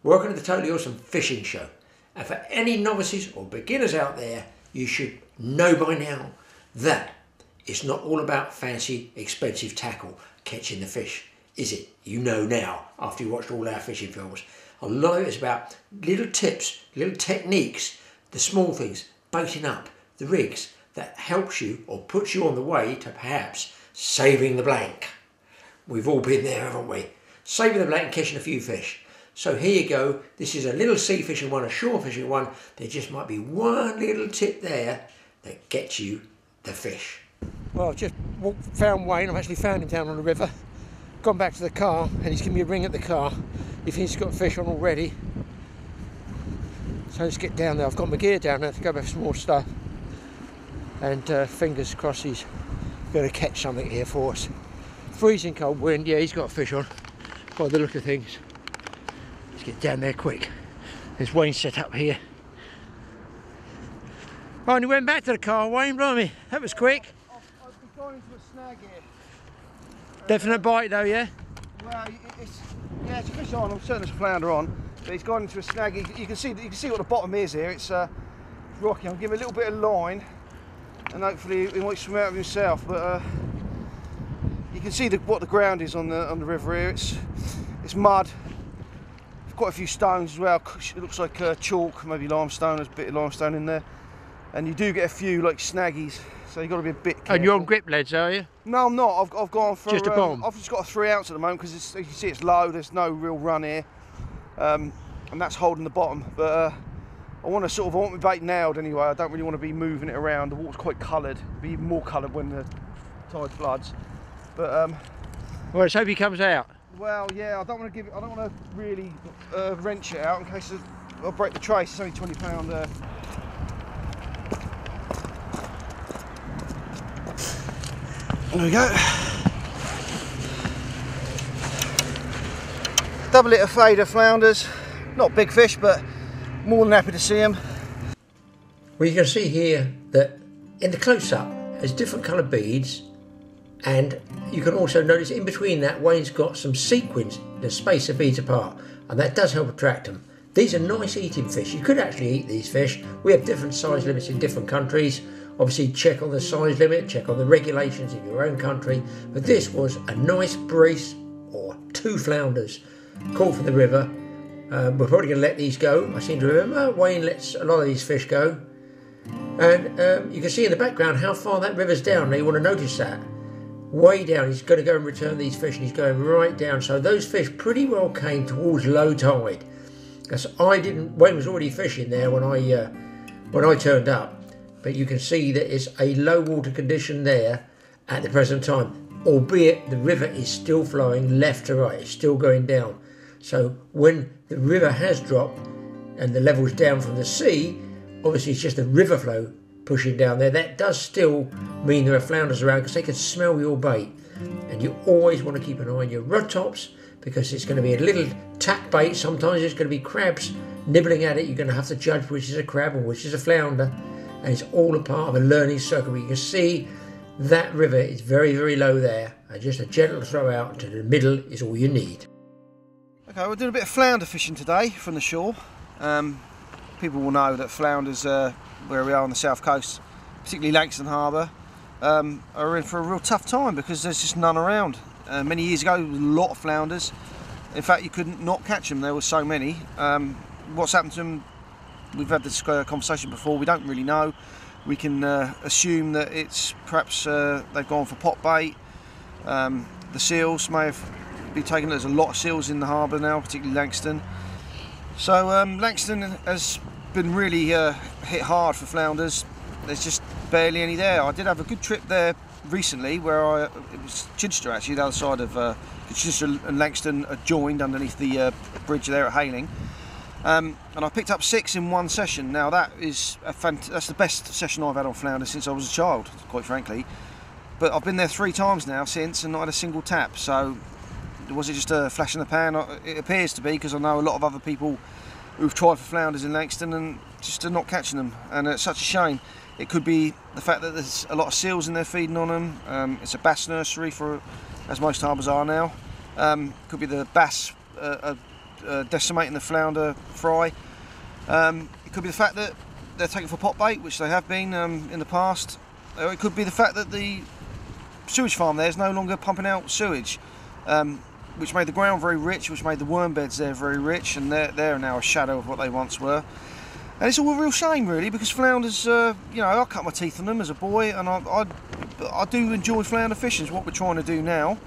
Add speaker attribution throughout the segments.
Speaker 1: Welcome to the Totally Awesome Fishing Show. And for any novices or beginners out there, you should know by now that it's not all about fancy, expensive tackle catching the fish, is it? You know now, after you watched all our fishing films. A lot of it is about little tips, little techniques, the small things, baiting up, the rigs, that helps you or puts you on the way to perhaps saving the blank. We've all been there, haven't we? Saving the blank and catching a few fish. So here you go. This is a little sea fishing one, a shore fishing one. There just might be one little tip there that gets you the fish. Well, I've just found Wayne. I've actually found him down on the river. Gone back to the car and he's given me a ring at the car if he's got fish on already. So let's get down there. I've got my gear down there to go back for some more stuff. And fingers crossed he's going to catch something here for us. Freezing cold wind. Yeah, he's got a fish on by the look of things. Let's get down there quick. There's Wayne set up here. Oh, and he went back to the car, Wayne, blimey. That was quick.
Speaker 2: I've gone into a snag here.
Speaker 1: Definite bite though, yeah?
Speaker 2: Well, it's a fish on. I'm certain there's a flounder on, but he's gone into a snag. You can see what the bottom is here. It's rocky. I'll give him a little bit of line, and hopefully he might swim out of himself. But you can see what the ground is on the river here. It's mud. Quite a few stones as well. It looks like chalk, maybe limestone. There's a bit of limestone in there, and you do get a few like snaggies. So you've got to be a bit careful.
Speaker 1: And you're on grip leads, are you?
Speaker 2: No, I'm not. I've gone for
Speaker 1: just a bomb.
Speaker 2: I've just got a 3 ounce at the moment because as you can see it's low. There's no real run here, and that's holding the bottom. But I want my bait nailed anyway. I don't really want to be moving it around. The water's quite coloured. It'll be even more coloured when the tide floods. But
Speaker 1: well, let's hope he comes out.
Speaker 2: Well, yeah, I don't want to really wrench it out in case I'll break the trace. It's only £20. There we go. Double litre fader flounders. Not big fish, but more than happy to see them.
Speaker 1: Well, you can see here that in the close-up, there's different coloured beads, and you can also notice in between that Wayne's got some sequins in a space of beads apart, and that does help attract them. These are nice eating fish. You could actually eat these fish. We have different size limits in different countries. Obviously check on the size limit, check on the regulations in your own country. But this was a nice brace, or 2 flounders, caught from the river. We're probably going to let these go. I seem to remember Wayne lets a lot of these fish go. And you can see in the background how far that river's down. Now you want to notice that. Way down, he's going to go and return these fish, and he's going right down. So those fish pretty well came towards low tide. Because Wayne was already fishing there when I turned up. But you can see that it's a low water condition there at the present time. Albeit the river is still flowing left to right, it's still going down. So when the river has dropped and the level's down from the sea, obviously it's just the river flow pushing down there. That does still mean there are flounders around because they can smell your bait. And you always want to keep an eye on your rod tops because it's going to be a little tack bait. Sometimes it's going to be crabs nibbling at it. You're going to have to judge which is a crab and which is a flounder. And it's all a part of a learning circle. You can see that river is very, very low there. And just a gentle throw out to the middle is all you need.
Speaker 2: Okay, we're doing a bit of flounder fishing today from the shore. People will know that flounders, where we are on the south coast, particularly Langstone Harbour, are in for a real tough time because there's just none around. Many years ago, there was a lot of flounders. In fact, you couldn't not catch them. There were so many. What's happened to them? We've had this conversation before. We don't really know. We can assume that it's perhaps they've gone for pot bait. The seals may have been taken. There's a lot of seals in the harbour now, particularly Langstone. So Langstone has been really hit hard for flounders. There's just barely any there. I did have a good trip there recently where it was Chichester actually, the other side of Chichester and Langstone are joined underneath the bridge there at Hayling. And I picked up 6 in one session. Now that is that's the best session I've had on flounder since I was a child, quite frankly. But I've been there 3 times now since and not had a single tap. So was it just a flash in the pan? It appears to be, because I know a lot of other people who've tried for flounders in Langstone and just are not catching them, and it's such a shame. It could be the fact that there's a lot of seals in there feeding on them. It's a bass nursery, as most harbours are now. Could be the bass decimating the flounder fry. It could be the fact that they're taken for pot bait, which they have been in the past. Or it could be the fact that the sewage farm there is no longer pumping out sewage, which made the ground very rich, which made the worm beds there very rich, and they're now a shadow of what they once were. And it's all a real shame, really, because flounders, you know, I cut my teeth on them as a boy, and I do enjoy flounder fishing, is what we're trying to do now.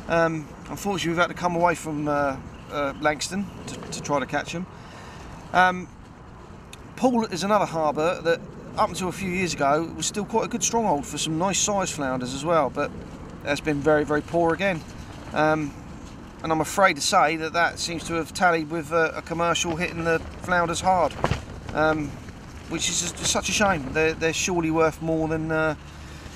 Speaker 2: Unfortunately, we've had to come away from Langston to try to catch them. Poole is another harbour that, up until a few years ago, was still quite a good stronghold for some nice sized flounders as well, but it's been very, very poor again. And I'm afraid to say that seems to have tallied with a commercial hitting the flounders hard, which is just such a shame. They're surely worth more than,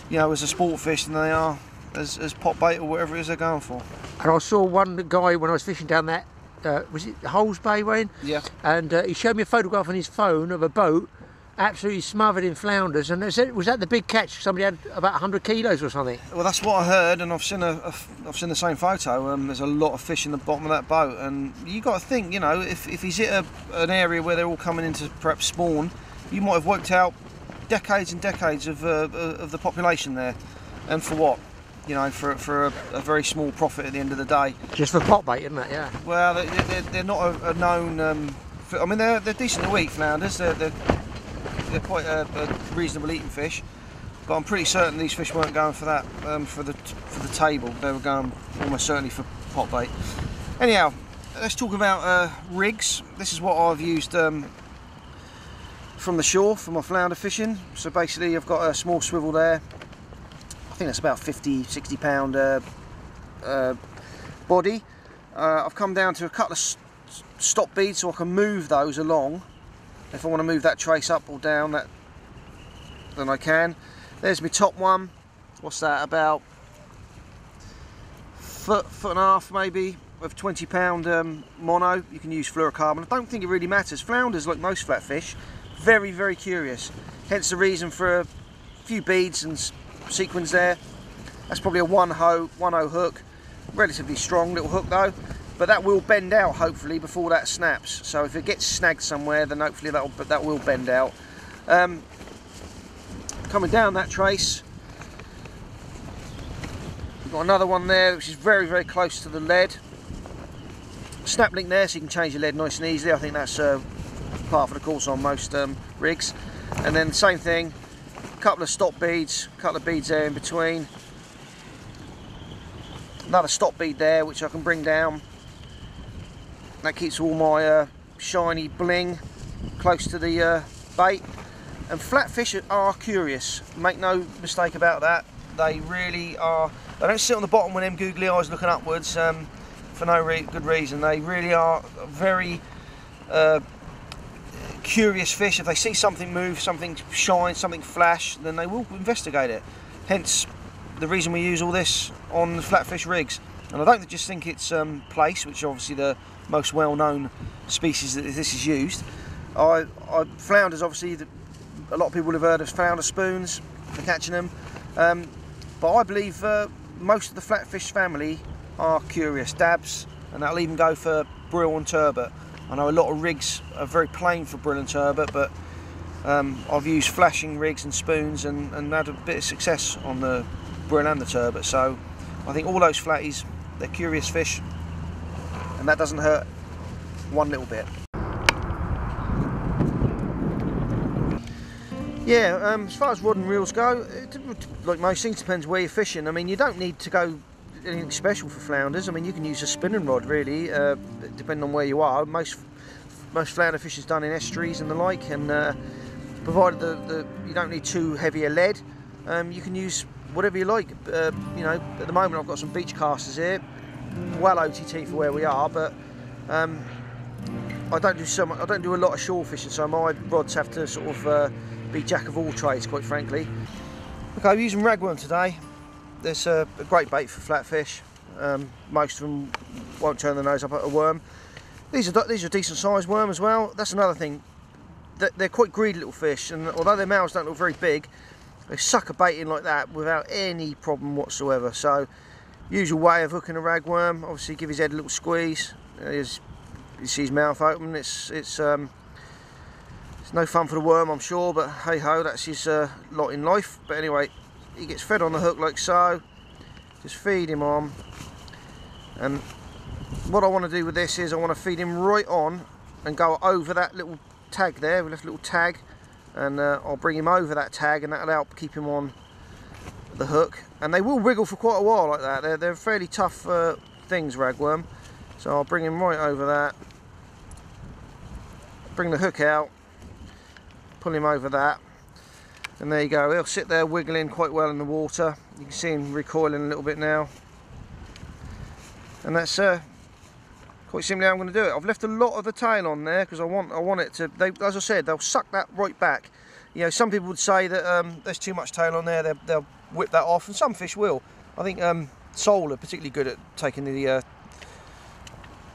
Speaker 2: you know, as a sport fish than they are as pot bait or whatever it is they're going for.
Speaker 1: And I saw one guy when I was fishing down that, was it Holes Bay, Wayne?
Speaker 2: Yeah.
Speaker 1: And he showed me a photograph on his phone of a boat absolutely smothered in flounders, and was that the big catch? Somebody had about 100 kilos or something.
Speaker 2: Well, that's what I heard, and I've seen the same photo. There's a lot of fish in the bottom of that boat, and you got to think, you know, if he's hit an area where they're all coming into perhaps spawn, you might have worked out decades and decades of the population there, and for what? You know, for a very small profit at the end of the day. Just for pot bait, isn't it? Yeah. Well, they're not a known. I mean, they're decent to eat, flounders. They're quite a reasonable eating fish, but I'm pretty certain these fish weren't going for that for the table. They were going almost certainly for pot bait. Anyhow, let's talk about rigs. This is what I've used from the shore for my flounder fishing. So basically, I've got a small swivel there. I think that's about 50-60 pound body. I've come down to a couple of stop beads so I can move those along. If I want to move that trace up or down, then I can. There's my top one. What's that? About foot and a half maybe of 20 pound mono. You can use fluorocarbon. I don't think it really matters. Flounders, like most flatfish, very, very curious. Hence the reason for a few beads and sequins there. That's probably a 1-0 hook, relatively strong little hook though, but that will bend out hopefully before that snaps. So if it gets snagged somewhere, then hopefully that will bend out. Coming down that trace, we've got another one there which is very, very close to the lead. Snap link there, so you can change your lead nice and easily. I think that's part of the course on most rigs. And then same thing. Couple of stop beads, couple of beads there in between, another stop bead there which I can bring down. That keeps all my shiny bling close to the bait. And flatfish are curious, make no mistake about that. They really are. They don't sit on the bottom with them googly eyes looking upwards for no good reason. They really are very curious fish. If they see something move, something shine, something flash, then they will investigate it. Hence the reason we use all this on the flatfish rigs. And I don't just think it's Plaice, which is obviously the most well-known species that this is used. Flounders, obviously, a lot of people have heard of flounder spoons for catching them, but I believe most of the flatfish family are curious dabs, and that'll even go for brill and turbot. I know a lot of rigs are very plain for brill and turbot, but I've used flashing rigs and spoons and had a bit of success on the brill and the turbot. So I think all those flatties, they're curious fish, and that doesn't hurt one little bit. Yeah, as far as rod and reels go, like most things, depends where you're fishing. I mean, you don't need to go anything special for flounders. I mean, you can use a spinning rod really, depending on where you are. Most flounder fish is done in estuaries and the like, and provided you don't need too heavy a lead, you can use whatever you like. You know, at the moment I've got some beach casters here, well OTT for where we are, but I don't do a lot of shore fishing, so my rods have to sort of be jack of all trades, quite frankly. Okay, I'm using ragworm today. There's a great bait for flatfish. Most of them won't turn their nose up at a worm. These are decent sized worm as well. That's another thing. They're quite greedy little fish, and although their mouths don't look very big, they suck a bait in like that without any problem whatsoever. So, usual way of hooking a ragworm, obviously give his head a little squeeze. He's you see his mouth open. It's no fun for the worm, I'm sure, but hey ho, that's his lot in life. But anyway, he gets fed on the hook like so. Just feed him on, and what I want to do with this is I want to feed him right on and go over that little tag there. We left a little tag, and I'll bring him over that tag, and that'll help keep him on the hook. And they will wriggle for quite a while like that. They're fairly tough things, ragworm. So I'll bring him right over that, bring the hook out, pull him over that, and there you go. He'll sit there wiggling quite well in the water. You can see him recoiling a little bit now, and that's quite simply how I'm going to do it. I've left a lot of the tail on there because I want it to. As I said, they'll suck that right back. You know, some people would say that there's too much tail on there. They'll whip that off, and some fish will. I think sole are particularly good at taking the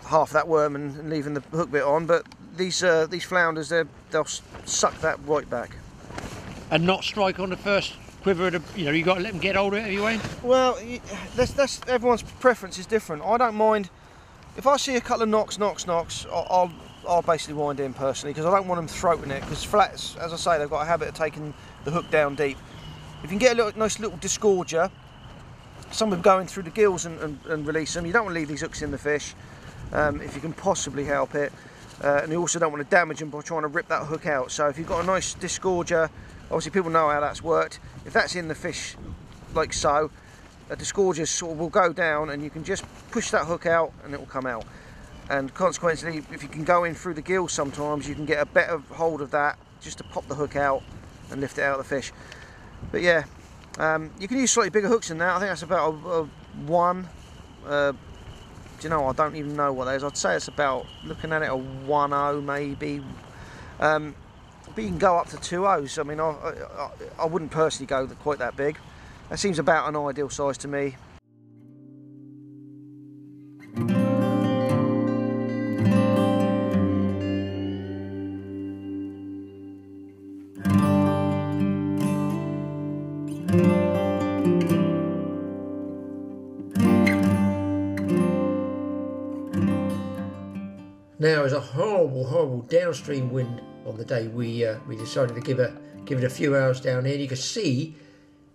Speaker 2: half of that worm and leaving the hook bit on, but these flounders, they'll suck that right back.
Speaker 1: And not strike on the first quiver of the, you know, you got to let them get older, have you, Wayne?
Speaker 2: Well, that's everyone's preference is different. I don't mind if I see a couple of knocks. I'll basically wind in personally, because I don't want them throating it, because flats, as I say, they've got a habit of taking the hook down deep. If you can get a nice little disgorger, some of them going through the gills and release them. You don't want to leave these hooks in the fish if you can possibly help it, and you also don't want to damage them by trying to rip that hook out. So if you've got a nice disgorger, obviously people know how that's worked. If that's in the fish like so, a disgorger sort of will go down, and you can just push that hook out and it will come out. And consequently, if you can go in through the gills, sometimes you can get a better hold of that just to pop the hook out and lift it out of the fish. But yeah, you can use slightly bigger hooks than that. I think that's about a 1. Do you know, I don't even know what that is. I'd say it's about, looking at it, a 1.0 maybe. But you can go up to 2.0s. I mean, I wouldn't personally go quite that big. That seems about an ideal size to me.
Speaker 1: Now, there's a horrible downstream wind on the day we decided to give it a few hours down here. You can see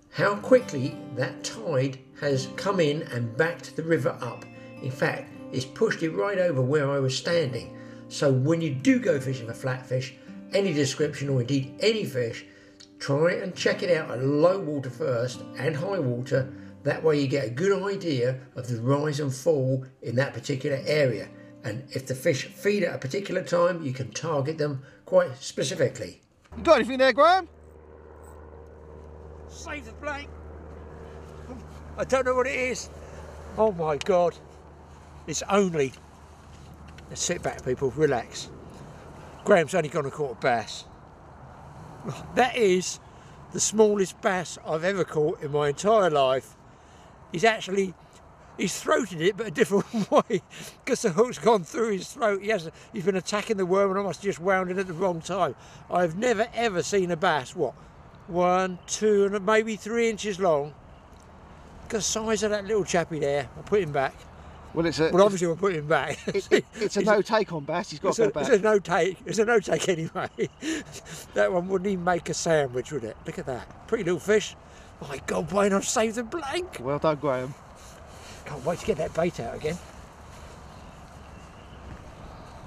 Speaker 1: how quickly that tide has come in and backed the river up. In fact, it's pushed it right over where I was standing. So when you do go fishing for flatfish, any description or indeed any fish, try and check it out at low water first and high water. That way you get a good idea of the rise and fall in that particular area. And if the fish feed at a particular time, you can target them quite specifically.
Speaker 2: You got anything there, Graham?
Speaker 1: Save the blank. I don't know what it is. Oh my God. It's only... Let's sit back, people, relax. Graham's only gone and caught a bass. That is the smallest bass I've ever caught in my entire life. He's throated it, but a different way, because the hook's gone through his throat. He's been attacking the worm, and I must have just wound it at the wrong time. I've never ever seen a bass, 1, 2, and maybe 3 inches long. Look at the size of that little chappy there. I'll put him back.
Speaker 2: Well,
Speaker 1: obviously we'll put him back.
Speaker 2: It's a no take on bass. He's got to go back.
Speaker 1: It's a no take anyway. That one wouldn't even make a sandwich, would it? Look at that. Pretty little fish. My God, Wayne, I've saved the blank.
Speaker 2: Well done, Graham.
Speaker 1: Can't wait to get that bait out again.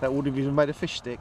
Speaker 2: That wouldn't have even made a fish stick.